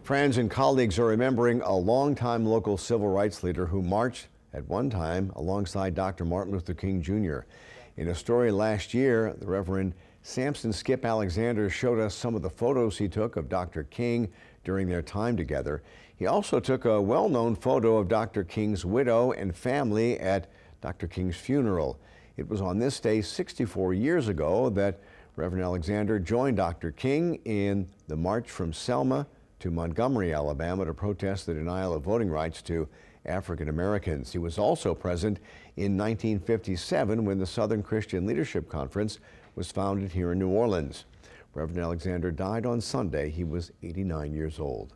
Friends and colleagues are remembering a longtime local civil rights leader who marched at one time alongside Dr. Martin Luther King Jr. In a story last year, the Reverend Samson Skip Alexander showed us some of the photos he took of Dr. King during their time together. He also took a well-known photo of Dr. King's widow and family at Dr. King's funeral. It was on this day 64 years ago that Reverend Alexander joined Dr. King in the march from Selma to Montgomery, Alabama, to protest the denial of voting rights to African Americans. He was also present in 1957 when the Southern Christian Leadership Conference was founded here in New Orleans. Reverend Alexander died on Sunday. He was 89 years old.